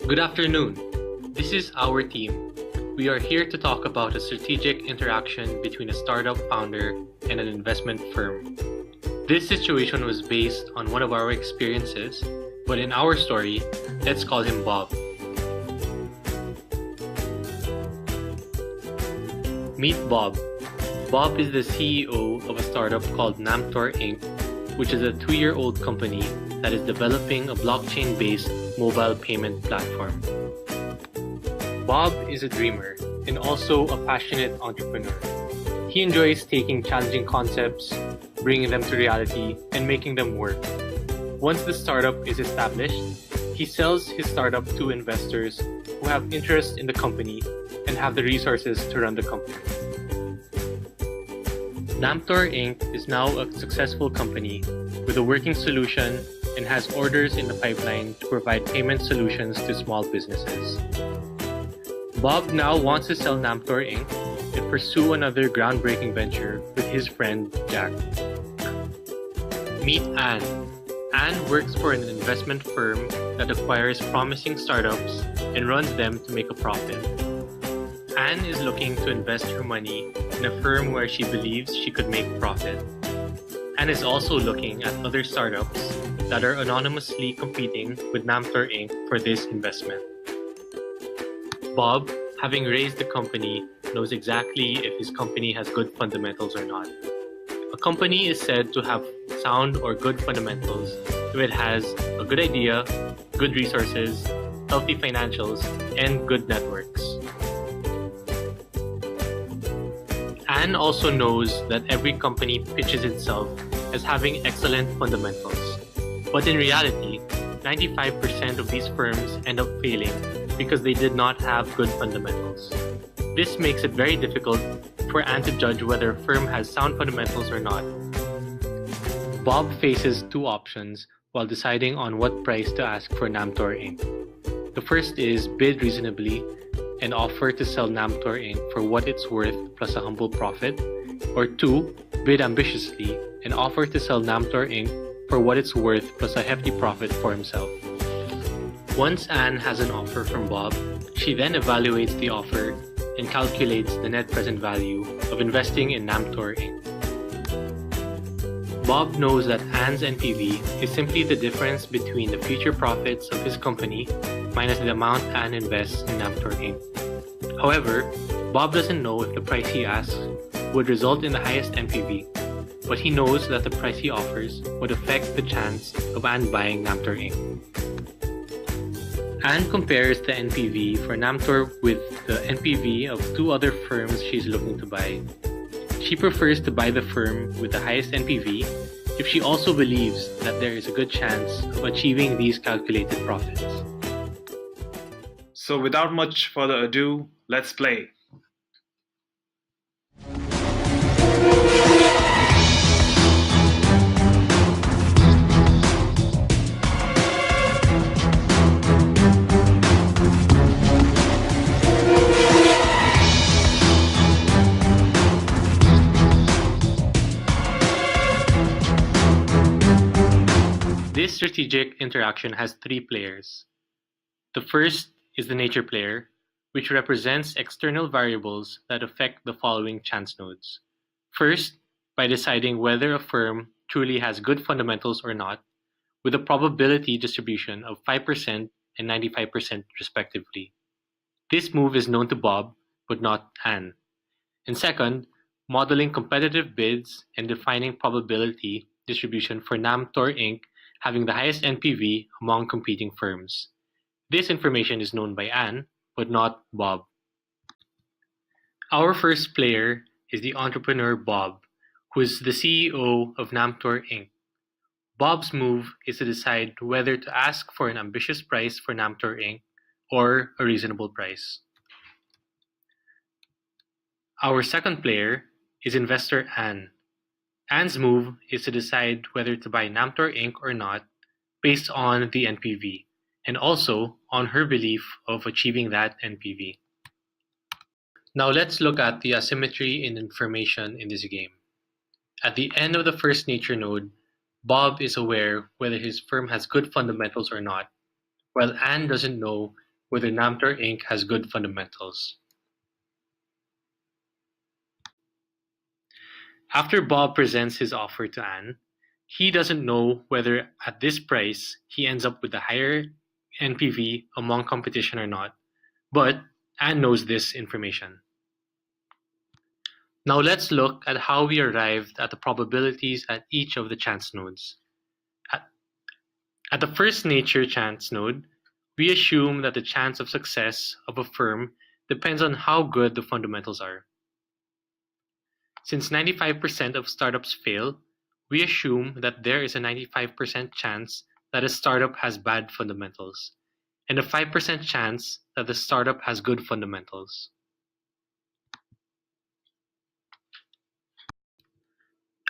Good afternoon. This is our team. We are here to talk about a strategic interaction between a startup founder and an investment firm. This situation was based on one of our experiences, but in our story, let's call him Bob. Meet Bob. Bob is the CEO of a startup called Namtor Inc., which is a 2-year-old company that is developing a blockchain-based mobile payment platform. Bob is a dreamer and also a passionate entrepreneur. He enjoys taking challenging concepts, bringing them to reality, and making them work. Once the startup is established, he sells his startup to investors who have interest in the company and have the resources to run the company. Namtor Inc. is now a successful company with a working solution and has orders in the pipeline to provide payment solutions to small businesses. Bob now wants to sell Namtor Inc. and pursue another groundbreaking venture with his friend Jack. Meet Anne. Anne works for an investment firm that acquires promising startups and runs them to make a profit. Anne is looking to invest her money in a firm where she believes she could make profit. Anne is also looking at other startups that are anonymously competing with Namtor Inc. for this investment. Bob, having raised the company, knows exactly if his company has good fundamentals or not. A company is said to have sound or good fundamentals if it has a good idea, good resources, healthy financials, and good networks. Anne also knows that every company pitches itself as having excellent fundamentals. But in reality, 95% of these firms end up failing because they did not have good fundamentals. This makes it very difficult for Anne to judge whether a firm has sound fundamentals or not. Bob faces two options while deciding on what price to ask for Namtor Inc. The first is bid reasonably and offer to sell Namtor Inc. for what it's worth plus a humble profit, or 2, bid ambitiously and offer to sell Namtor Inc. for what it's worth plus a hefty profit for himself. Once Anne has an offer from Bob, she then evaluates the offer and calculates the net present value of investing in Namtor Inc. Bob knows that Anne's NPV is simply the difference between the future profits of his company minus the amount Anne invests in Namtor Inc. However, Bob doesn't know if the price he asks would result in the highest NPV, but he knows that the price he offers would affect the chance of Anne buying Namtor Inc. Anne compares the NPV for Namtor with the NPV of 2 other firms she's looking to buy. She prefers to buy the firm with the highest NPV if she also believes that there is a good chance of achieving these calculated profits. So without much further ado, let's play. This strategic interaction has 3 players. The first is the nature player, which represents external variables that affect the following chance nodes. First, by deciding whether a firm truly has good fundamentals or not, with a probability distribution of 5% and 95% respectively. This move is known to Bob, but not Anne. And second, modeling competitive bids and defining probability distribution for Namtor Inc. having the highest NPV among competing firms. This information is known by Anne, but not Bob. Our first player is the entrepreneur Bob, who is the CEO of Namtor Inc. Bob's move is to decide whether to ask for an ambitious price for Namtor Inc. or a reasonable price. Our second player is investor Anne. Anne's move is to decide whether to buy Namtor Inc. or not based on the NPV, and also on her belief of achieving that NPV. Now let's look at the asymmetry in information in this game. At the end of the first nature node, Bob is aware whether his firm has good fundamentals or not, while Anne doesn't know whether Namtor Inc. has good fundamentals. After Bob presents his offer to Anne, he doesn't know whether at this price he ends up with a higher NPV among competition or not, but Anne knows this information. Now let's look at how we arrived at the probabilities at each of the chance nodes. At the first nature chance node, we assume that the chance of success of a firm depends on how good the fundamentals are. Since 95% of startups fail, we assume that there is a 95% chance that a startup has bad fundamentals, and a 5% chance that the startup has good fundamentals.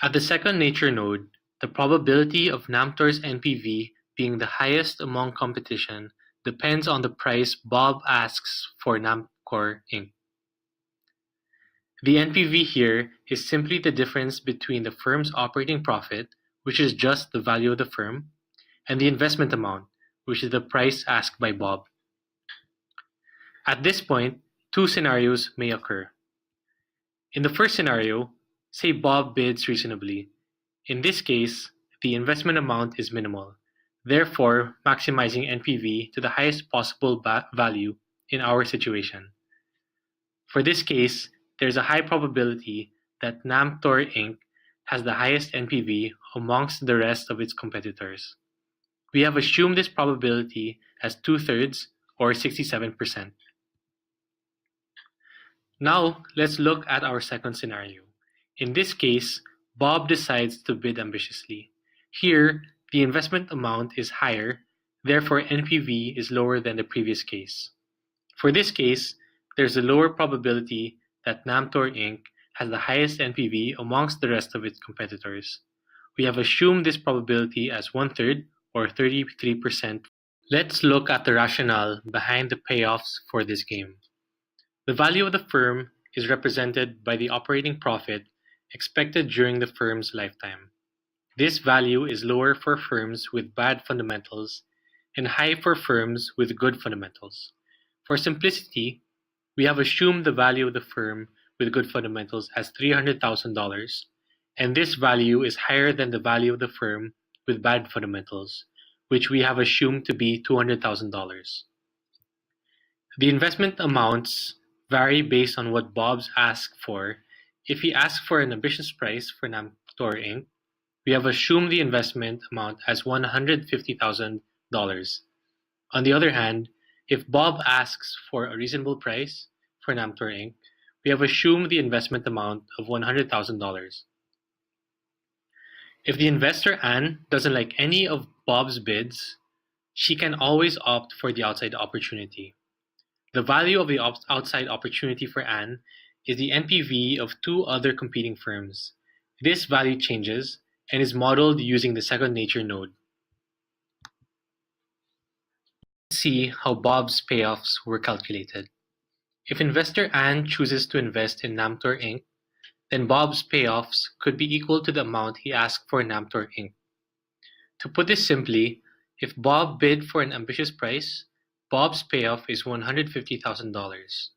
At the second nature node, the probability of Namtor's NPV being the highest among competition depends on the price Bob asks for Namcor Inc. The NPV here is simply the difference between the firm's operating profit, which is just the value of the firm, and the investment amount, which is the price asked by Bob. At this point, two scenarios may occur. In the first scenario, say Bob bids reasonably. In this case, the investment amount is minimal, therefore maximizing NPV to the highest possible value in our situation. For this case, there's a high probability that Namtor Inc. has the highest NPV amongst the rest of its competitors. We have assumed this probability as 2/3 or 67%. Now, let's look at our second scenario. In this case, Bob decides to bid ambitiously. Here, the investment amount is higher, therefore NPV is lower than the previous case. For this case, there's a lower probability that Namtor Inc. has the highest NPV amongst the rest of its competitors. We have assumed this probability as 1/3 or 33%. Let's look at the rationale behind the payoffs for this game. The value of the firm is represented by the operating profit expected during the firm's lifetime. This value is lower for firms with bad fundamentals and high for firms with good fundamentals. For simplicity, we have assumed the value of the firm with good fundamentals as $300,000, and this value is higher than the value of the firm with bad fundamentals, which we have assumed to be $200,000. The investment amounts vary based on what Bob's asked for. If he asks for an ambitious price for Namtor Inc., we have assumed the investment amount as $150,000. On the other hand, if Bob asks for a reasonable price for Namtor Inc., we have assumed the investment amount of $100,000. If the investor Anne doesn't like any of Bob's bids, she can always opt for the outside opportunity. The value of the outside opportunity for Anne is the NPV of two other competing firms. This value changes and is modeled using the second nature node. Let's see how Bob's payoffs were calculated. If investor Anne chooses to invest in Namtor Inc., then Bob's payoffs could be equal to the amount he asked for Namtor Inc. To put this simply, if Bob bid for an ambitious price, Bob's payoff is $150,000.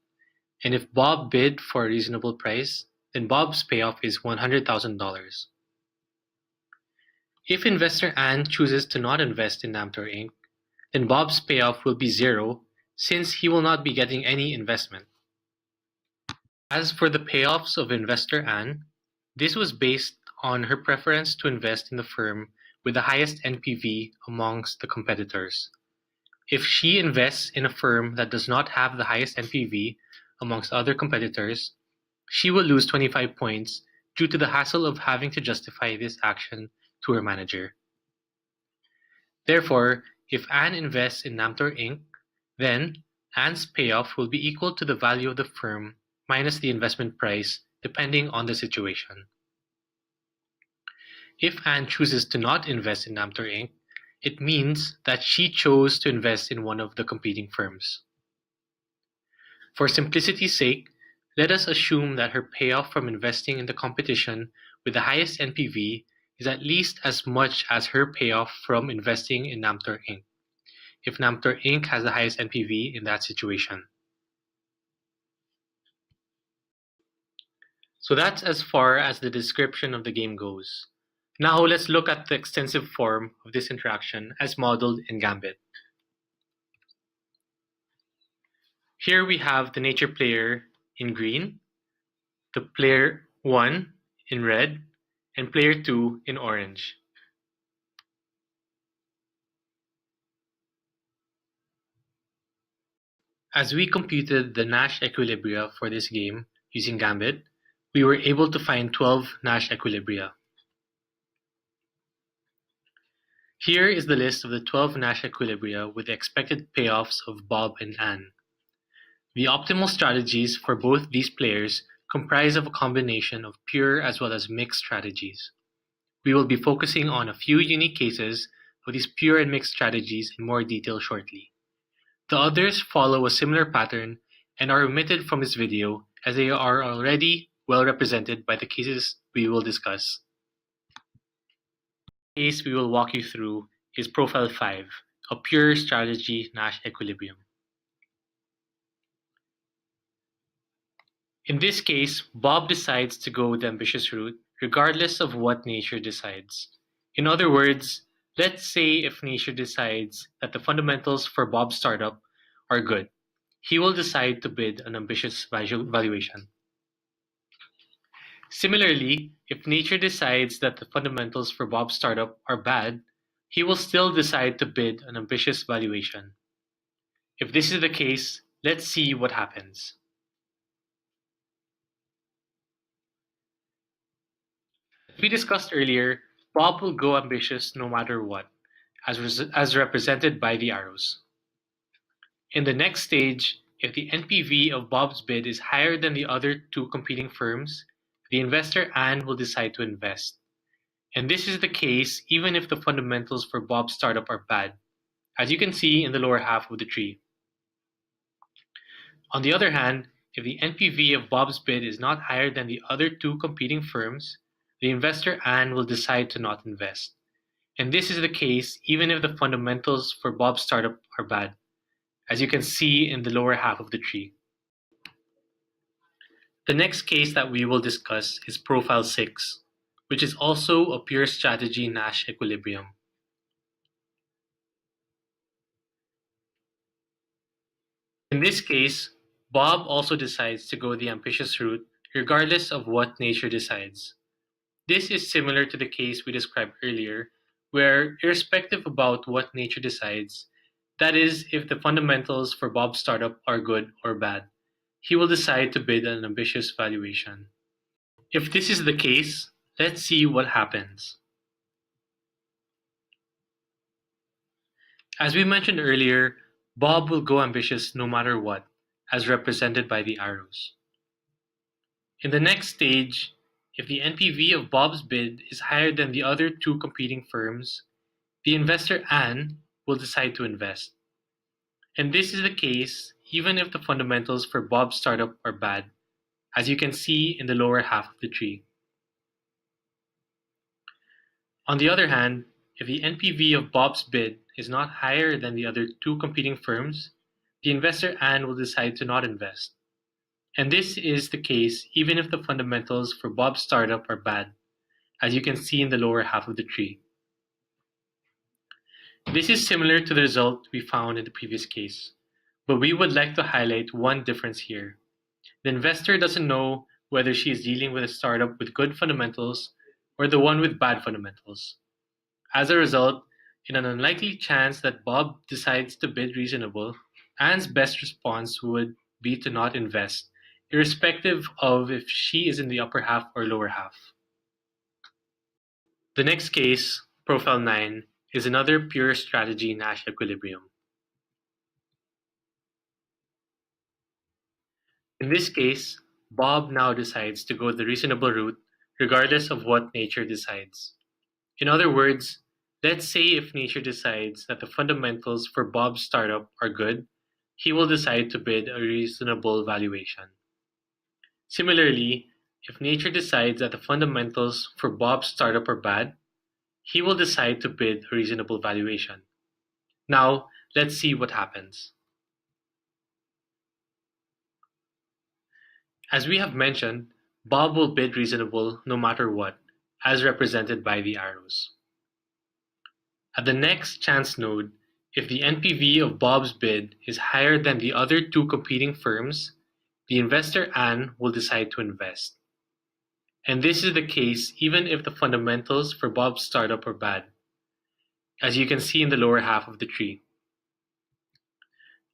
And if Bob bid for a reasonable price, then Bob's payoff is $100,000. If investor Anne chooses to not invest in Namtor Inc., then Bob's payoff will be zero, since he will not be getting any investment. As for the payoffs of investor Anne, this was based on her preference to invest in the firm with the highest NPV amongst the competitors. If she invests in a firm that does not have the highest NPV amongst other competitors, she will lose 25 points due to the hassle of having to justify this action to her manager. Therefore, if Anne invests in Namtor Inc., then Anne's payoff will be equal to the value of the firm minus the investment price, depending on the situation. If Anne chooses to not invest in Namtor Inc., it means that she chose to invest in one of the competing firms. For simplicity's sake, let us assume that her payoff from investing in the competition with the highest NPV is at least as much as her payoff from investing in Namtor Inc. if Namtor Inc. has the highest NPV in that situation. So that's as far as the description of the game goes. Now let's look at the extensive form of this interaction as modeled in Gambit. Here we have the nature player in green, the player 1 in red, and player 2 in orange. As we computed the Nash equilibria for this game using Gambit, we were able to find 12 Nash equilibria. Here is the list of the 12 Nash equilibria with the expected payoffs of Bob and Anne. The optimal strategies for both these players comprise of a combination of pure as well as mixed strategies. We will be focusing on a few unique cases of these pure and mixed strategies in more detail shortly. The others follow a similar pattern and are omitted from this video as they are already well represented by the cases we will discuss. The case we will walk you through is Profile 5, a pure strategy Nash equilibrium. In this case, Bob decides to go the ambitious route regardless of what nature decides. In other words, let's say if nature decides that the fundamentals for Bob's startup are good, he will decide to bid an ambitious valuation. Similarly, if nature decides that the fundamentals for Bob's startup are bad, he will still decide to bid an ambitious valuation. If this is the case, let's see what happens. As we discussed earlier, Bob will go ambitious no matter what, as represented by the arrows. In the next stage, if the NPV of Bob's bid is higher than the other two competing firms, the investor Anne will decide to invest. And this is the case even if the fundamentals for Bob's startup are bad, as you can see in the lower half of the tree. On the other hand, if the NPV of Bob's bid is not higher than the other two competing firms, the investor Anne will decide to not invest. And this is the case even if the fundamentals for Bob's startup are bad, as you can see in the lower half of the tree. The next case that we will discuss is Profile 6, which is also a pure strategy Nash equilibrium. In this case, Bob also decides to go the ambitious route regardless of what nature decides. This is similar to the case we described earlier, where irrespective about what nature decides, that is, if the fundamentals for Bob's startup are good or bad, he will decide to bid an ambitious valuation. If this is the case, let's see what happens. As we mentioned earlier, Bob will go ambitious no matter what, as represented by the arrows. In the next stage, if the NPV of Bob's bid is higher than the other two competing firms, the investor Anne will decide to invest. And this is the case even if the fundamentals for Bob's startup are bad, as you can see in the lower half of the tree. On the other hand, if the NPV of Bob's bid is not higher than the other two competing firms, the investor Anne will decide to not invest. And this is the case even if the fundamentals for Bob's startup are bad, as you can see in the lower half of the tree. This is similar to the result we found in the previous case, but we would like to highlight one difference here. The investor doesn't know whether she is dealing with a startup with good fundamentals or the one with bad fundamentals. As a result, in an unlikely chance that Bob decides to bid reasonable, Anne's best response would be to not invest, irrespective of if she is in the upper half or lower half. The next case, Profile 9, is another pure strategy Nash equilibrium. In this case, Bob now decides to go the reasonable route regardless of what nature decides. In other words, let's say if nature decides that the fundamentals for Bob's startup are good, he will decide to bid a reasonable valuation. Similarly, if nature decides that the fundamentals for Bob's startup are bad, he will decide to bid a reasonable valuation. Now, Let's see what happens. As we have mentioned, Bob will bid reasonable no matter what, as represented by the arrows. At the next chance node, if the NPV of Bob's bid is higher than the other two competing firms, the investor Ann will decide to invest. And this is the case even if the fundamentals for Bob's startup are bad, as you can see in the lower half of the tree.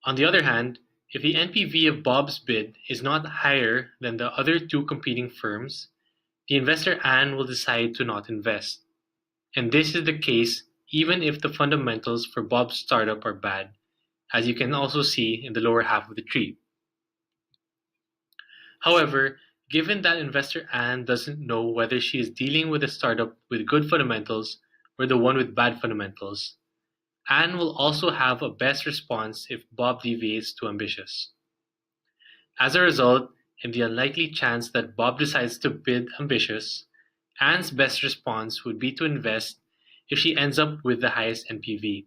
On the other hand, if the NPV of Bob's bid is not higher than the other two competing firms, the investor Ann will decide to not invest. And this is the case even if the fundamentals for Bob's startup are bad, as you can also see in the lower half of the tree. However, given that investor Ann doesn't know whether she is dealing with a startup with good fundamentals or the one with bad fundamentals, Ann will also have a best response if Bob deviates too ambitious. As a result, in the unlikely chance that Bob decides to bid ambitious, Ann's best response would be to invest if she ends up with the highest NPV.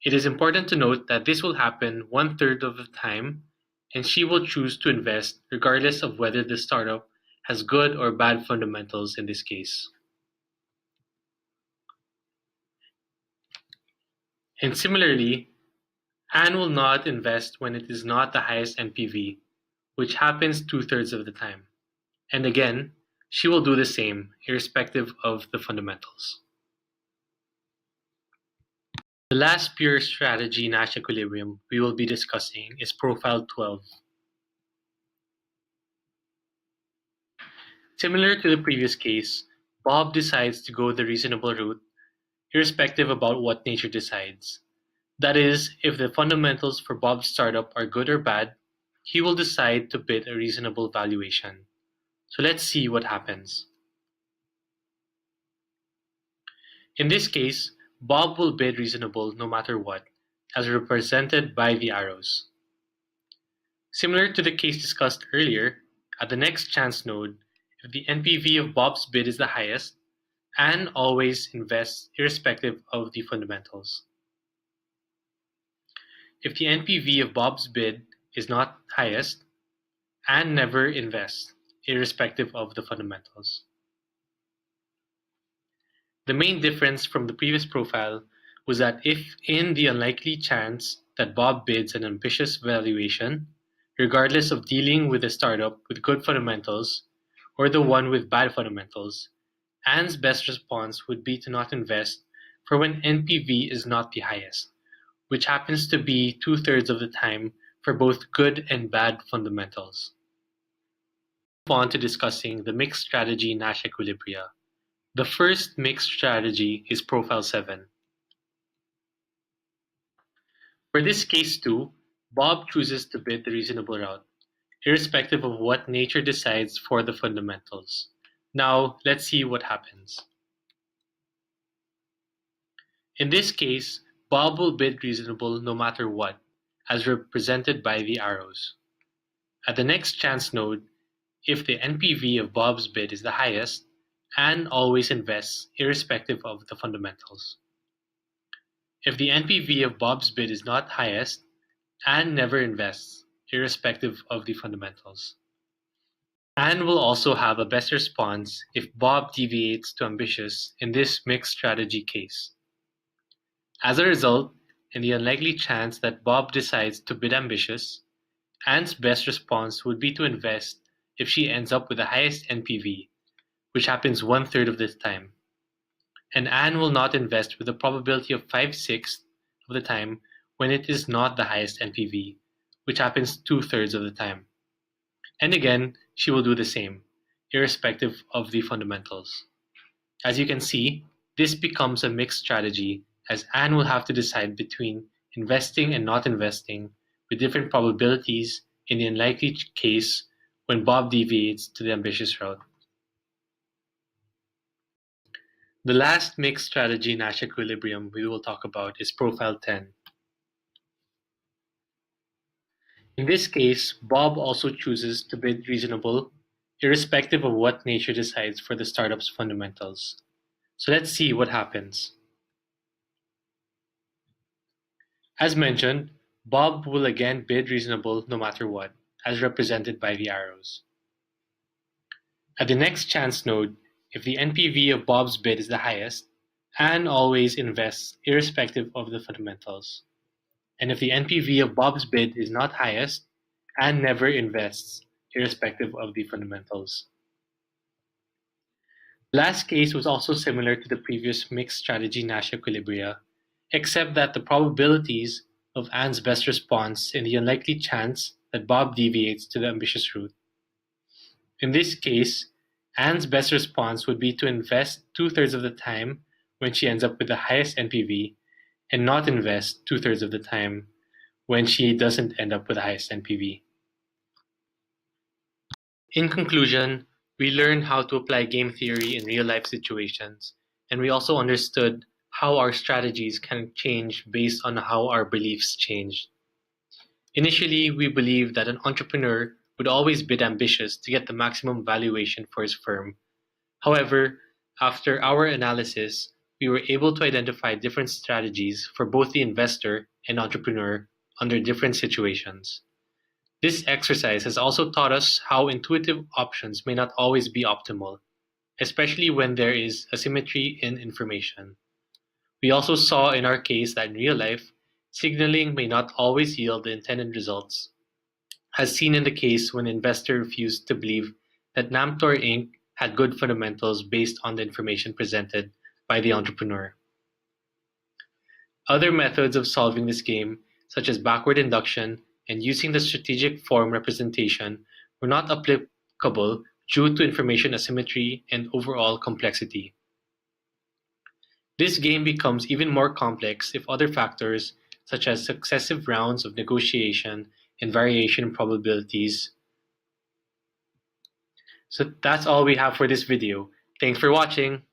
It is important to note that this will happen 1/3 of the time, and she will choose to invest regardless of whether the startup has good or bad fundamentals in this case. And similarly, Ann will not invest when it is not the highest NPV, which happens 2/3 of the time. And again, she will do the same, irrespective of the fundamentals. The last pure strategy Nash equilibrium we will be discussing is profile 12. Similar to the previous case, Bob decides to go the reasonable route, irrespective about what nature decides. That is, if the fundamentals for Bob's startup are good or bad, he will decide to bid a reasonable valuation. So let's see what happens. In this case, Bob will bid reasonable no matter what, as represented by the arrows. Similar to the case discussed earlier, at the next chance node, if the NPV of Bob's bid is the highest, Ann always invests irrespective of the fundamentals. If the NPV of Bob's bid is not highest, Ann never invests, irrespective of the fundamentals. The main difference from the previous profile was that if in the unlikely chance that Bob bids an ambitious valuation, regardless of dealing with a startup with good fundamentals or the one with bad fundamentals, Ann's best response would be to not invest for when NPV is not the highest, which happens to be 2/3 of the time for both good and bad fundamentals. Move on to discussing the mixed strategy Nash equilibria. The first mixed strategy is profile 7. For this case too, Bob chooses to bid the reasonable route, irrespective of what nature decides for the fundamentals. Now, let's see what happens. In this case, Bob will bid reasonable no matter what, as represented by the arrows. At the next chance node, if the NPV of Bob's bid is the highest, Ann always invests irrespective of the fundamentals. If the NPV of Bob's bid is not highest, Ann never invests, irrespective of the fundamentals. Ann will also have a best response if Bob deviates to ambitious in this mixed strategy case. As a result, in the unlikely chance that Bob decides to bid ambitious, Ann's best response would be to invest if she ends up with the highest NPV, which happens 1/3 of the time. And Ann will not invest with a probability of 5/6 of the time when it is not the highest NPV, which happens 2/3 of the time. And again, she will do the same, irrespective of the fundamentals. As you can see, this becomes a mixed strategy as Ann will have to decide between investing and not investing with different probabilities in the unlikely case when Bob deviates to the ambitious route. The last mixed strategy Nash equilibrium we will talk about is profile 10. In this case, Bob also chooses to bid reasonable, irrespective of what nature decides for the startup's fundamentals. So let's see what happens. As mentioned, Bob will again bid reasonable no matter what, as represented by the arrows. At the next chance node, if the NPV of Bob's bid is the highest, Anne always invests irrespective of the fundamentals. And if the NPV of Bob's bid is not highest, Anne never invests irrespective of the fundamentals. The last case was also similar to the previous mixed strategy Nash equilibria, except that the probabilities of Anne's best response and the unlikely chance that Bob deviates to the ambitious route. In this case, Anne's best response would be to invest 2/3 of the time when she ends up with the highest NPV and not invest 2/3 of the time when she doesn't end up with the highest NPV. In conclusion, we learned how to apply game theory in real-life situations, and we also understood how our strategies can change based on how our beliefs change. Initially, we believed that an entrepreneur would always bid ambitious to get the maximum valuation for his firm. However, after our analysis, we were able to identify different strategies for both the investor and entrepreneur under different situations. This exercise has also taught us how intuitive options may not always be optimal, especially when there is asymmetry in information. We also saw in our case that in real life, signaling may not always yield the intended results, as seen in the case when an investor refused to believe that Namtor Inc. had good fundamentals based on the information presented by the entrepreneur. Other methods of solving this game, such as backward induction and using the strategic form representation, were not applicable due to information asymmetry and overall complexity. This game becomes even more complex if other factors, such as successive rounds of negotiation and variation in probabilities. So that's all we have for this video. Thanks for watching.